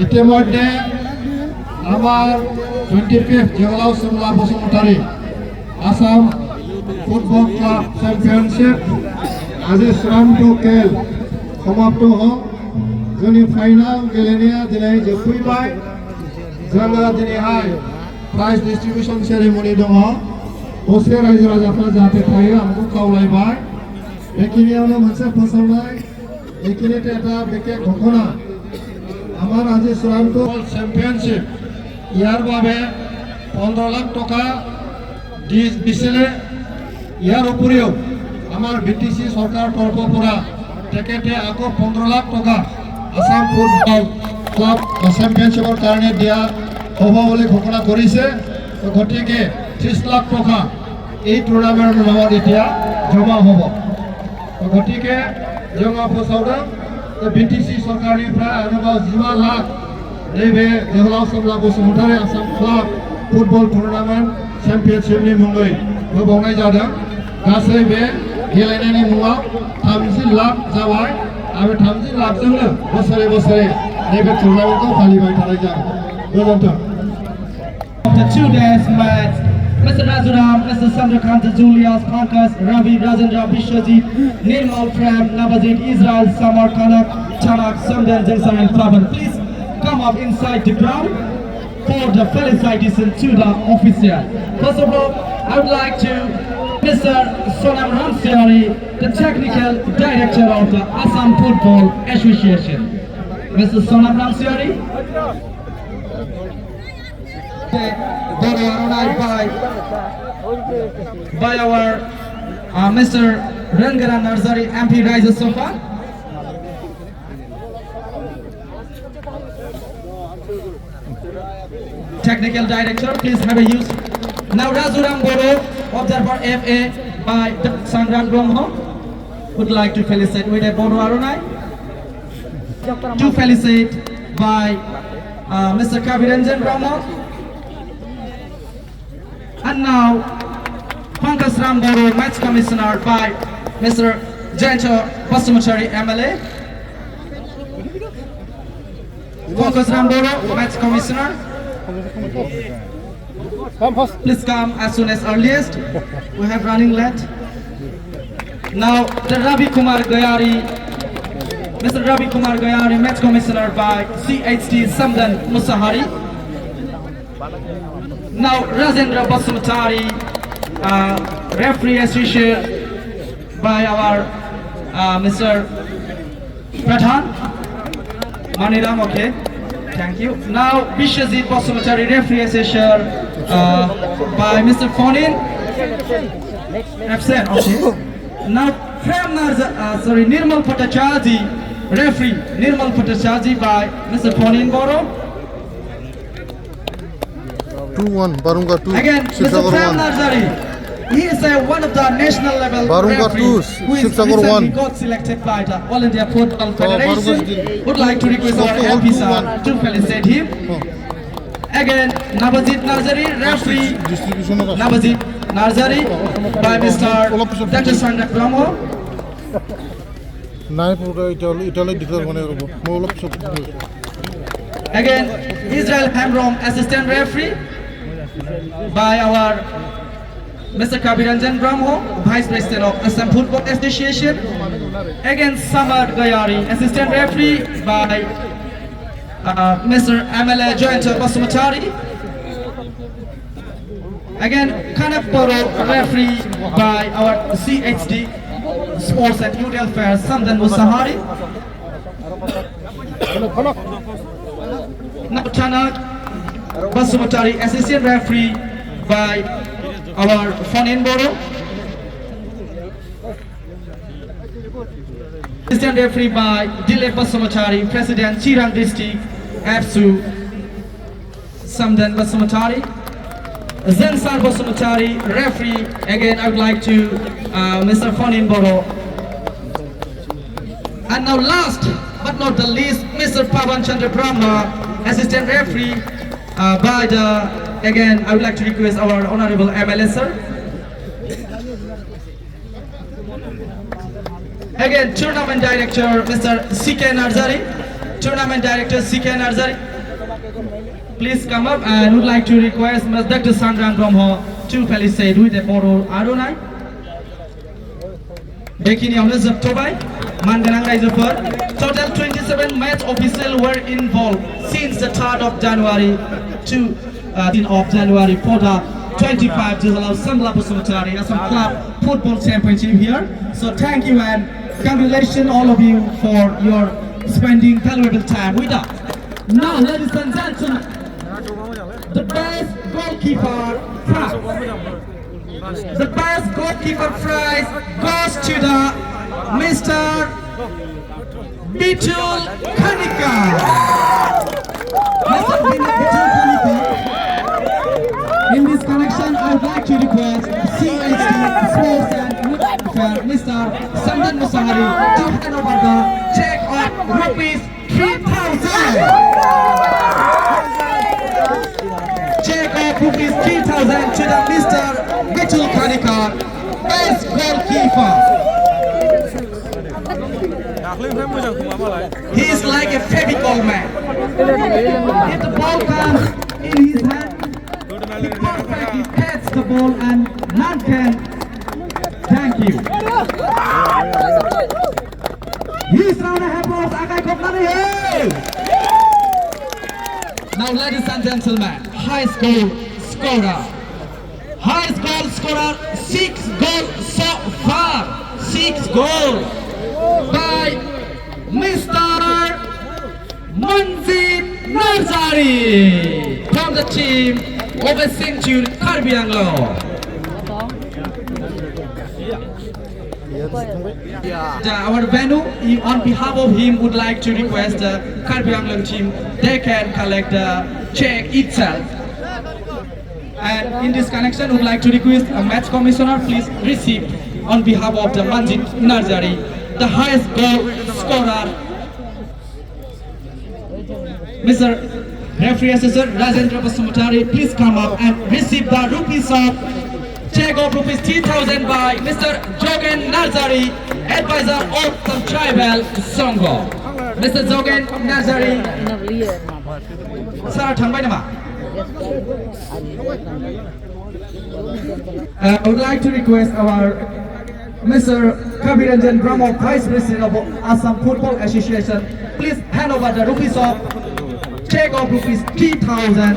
ইতিমধ্যে আমার 25th Jaglao Sumla Basumatary Assam football club championship আজি চূড়ান্ত খেল সমাপ্ত হল जोंनि फाइनाल गेलेनाया दिनै जोबफैबाय जोङो दिनैहाय प्राइज डिस्ट्रिबिउशन सेरेमनि दङ दसे रायजो राजाफ्रा जाहाथे थायो आंखौ खावलायबाय बेखिनियावनो मोनसे फोसावनाय এইখিনিতে এটা বিশেষ ঘোষণা আমার আজি চূড়ান্ত চ্যাম্পিয়নশিপ ইয়াৰ বাবে 15 লাখ টকা দিছিলে ইয়াৰ উপৰিও আমাৰ বিটিসি সরকার তৰফৰ পৰা তেখেতে আকৌ 15 লাখ টকা আসাম ফুটবল ক্লাব চ্যাম্পিয়নশিপৰ কাৰণে দিয়া হ'ব বুলি ঘোষণা কৰিছে গতিকে 30 লাখ টকা এই টুৰ্নামেণ্টৰ নামত এতিয়া জমা হ'ব গতিকে जोङो फोसावदों बिटिसि सरकारनिफ्राय आरोबाव 12 लाख नैबे Johulao Somla Basumatary Assam club football tournament चेम्पियनशिपनि मुङै होबावनाय जादों गासै बे गेलेनायनि मुङाव 30 लाख जाबाय आरो 30 लाखजोंनो बोसोरे बोसोरे नैबे टुर्नामेन्टखौ फालिबाय थानाय जागोन गोजोन्थों After 2 days match, Mr. Rajaram, Mr. Chandrakant, Julius, Pankaj, Ravi, Rajendra, Vishwajit, Nirmal, Prem, Navajit, Israel, Samar, Kanak, Chanak, Samdan, Jensen and Pavan. Please come up inside the ground for the felicitation to the official. First of all, I would like to Mr. Sonam Ramsiari, the technical director of the Assam Football Association. Mr. Sonam Ramsiari. By our Mr. Rangara Narzari, MP rises so far. Technical director, please have a use. Now Rajuram Goro, observer FA by Sangran Brahmo, would like to felicitate with a Bodo Arunai. To felicitate by Mr. Kaviranjan Brahmo. And now, Pankaj Ramguru, match commissioner by Mr. Jayanta Basumachari, MLA. Pankaj Ramguru, match commissioner. Please come as soon as earliest. We have running late. Now, the Ravi Kumar Gayari, Mr. Ravi Kumar Gayari, match commissioner by CHT Samdan Musahari. Now Rajendra Basumtari, referee associate by our Mr. Pradhan Maniram. Okay, thank you. Now Vishwajit Basumtari, referee associate by Mr. Fonin. Absent. Okay. Now Prem Nirmal Bhattacharya, referee Nirmal Bhattacharya by Mr. Fonin Boro. 2-1 Barunga 2 Again, Mr. Prem Narzari. He is one of the national level Barunga 2 who is recently got selected by the All India Football Federation. Would like to request our MP sir to felicitate him. Again, Navajit Narzari, referee Navajit Narzari by Mr. Dr. Sangrak Brahmo. Again, Israel Hamrom, assistant referee by our Mr. Kaviranjan Brahmo, Vice President of Assam Football Association. Again, Samar Gayari, assistant referee by Mr. MLA Jayanta Basumachari. Again, Kanaporo, referee by our CHD Sports and Youth Affairs, Samdan Musahari. Now Chanak Basumachari, assistant referee by our Fonin Boro. Assistant referee by Dilip Basumachari, President Chirang District, APSU, Samdan Basumachari. Zensar Basumachari, referee. Again, I would like to Mr. Fonin Boro. And now last but not the least, Mr. Pavan Chandra Brahma, assistant referee by the, again, I would like to request our honorable MLA sir. Again, tournament director, Mr. C.K. Narzari. Tournament Director C.K. Narzari, please come up, and would like to request Ms. Dr. Sangram Brahma to palisade with a photo Adonai. Bekini Honors of Tobai, Manganang Raizapur. Total 27 match officials were involved since the 3rd of January to 10th of January for the 25 Jizalaw Samla Pusumutari Assam Club Football Championship here. So thank you and congratulations all of you for your spending valuable time with us. Now, ladies and gentlemen, the best goalkeeper prize. The best goalkeeper prize goes to the Mr. Bitul Kanika. Mr. Bitul Kanika. In this connection, I would like to request CHD Sports and Youth Welfare Mr. Sandan Musahari to hand over the check of rupees 3,000. Check of rupees 3,000 to the Mr. Bitul Kanika, best goalkeeper. He is like a Fevicol man. If the ball comes in his hand, he perfectly heads the ball and none can. Thank you. He's round a applause. Akai Kopnani. Now, ladies and gentlemen, highest goal scorer. Highest goal scorer, 6 goals so far. 6 goals by Mr. Manjit Narzari from the team of a Century Karbi Anglo. Our venue, on behalf of him, would like to request the Karbi Anglo team, they can collect the check itself. And in this connection, would like to request a match commissioner, please receive on behalf of the Manjit Narzari, the highest goal scorer, Mr. Referee Assessor Rajendra Basumutari, please come up and receive the rupees of check of rupees 3,000 by Mr. Jogen Narzari, advisor of the tribal Songo. Mr. Jogen Narzari, Sir Thangbainama. I would like to request our Mr. Kabiranjan Brahma, Vice President of Assam Football Association, please hand over the rupees of check of rupees 3,000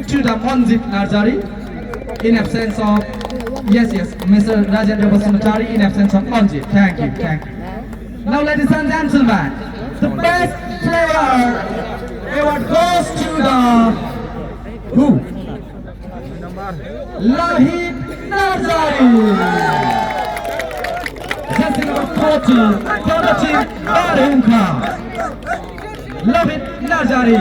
to the Manjit Narzari in absence of Mr. Rajendra Basumutari in absence of Manjit. Thank you. Now, ladies and gentlemen, the best player award goes to the Lohit Narzari. Jersey number 40 for the team Barhunka. Lohit Narzari.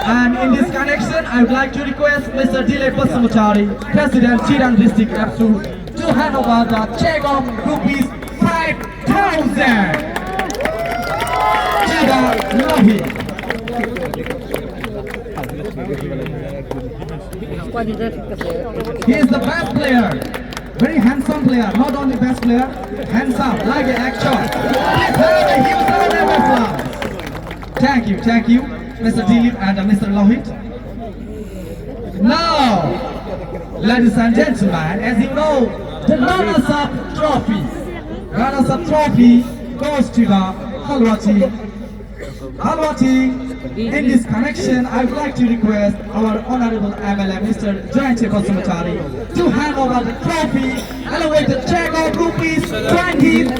And in this connection, I would like to request Mr. Dilip Basumutari, President Chirang District APSU, to hand over the check of rupees 5,000 to the Lohit. He is the best player, very handsome player, not only best player, handsome, like an actor. Let's have a huge round of applause. Thank you, Mr. Dilip and Mr. Lohit. Now, ladies and gentlemen, as you know, the runners-up trophy goes to the Halwa team. In this connection, I would like to request our Honorable MLA, Mr. Jayant Basumutari, to hand over the trophy along with the check of rupees 20,000.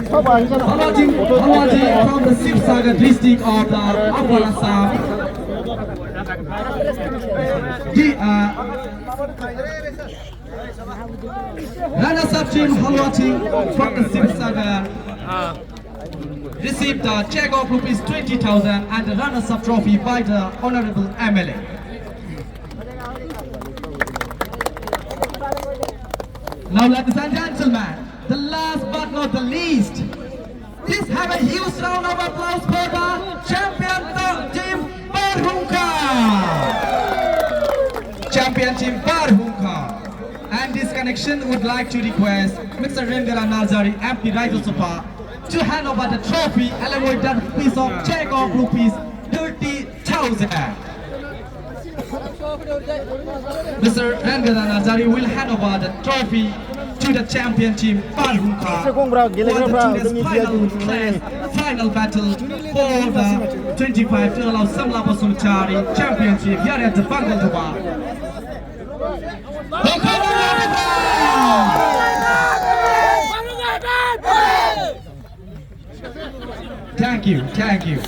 Halwa team from the Sibsagar district of the Upper Assam. Runners-up team, Halwa team from the Sibsagar received the check of rupees 20,000 and the runners-up trophy by the Honorable MLA. Now, ladies and gentlemen, the last but not the least, please have a huge round of applause for the champion team Barhunka. And this connection would like to request Mr. Rendra Narzari, MP Rajya Sabha, to hand over the trophy along with that piece of check of rupees 30,000. Mr. Rangadan Azari will hand over the trophy to the champion team Barhuka for the final battle for the 25 General Samla Basumchari Championship here at the Bengal Tower. Thank you, thank you.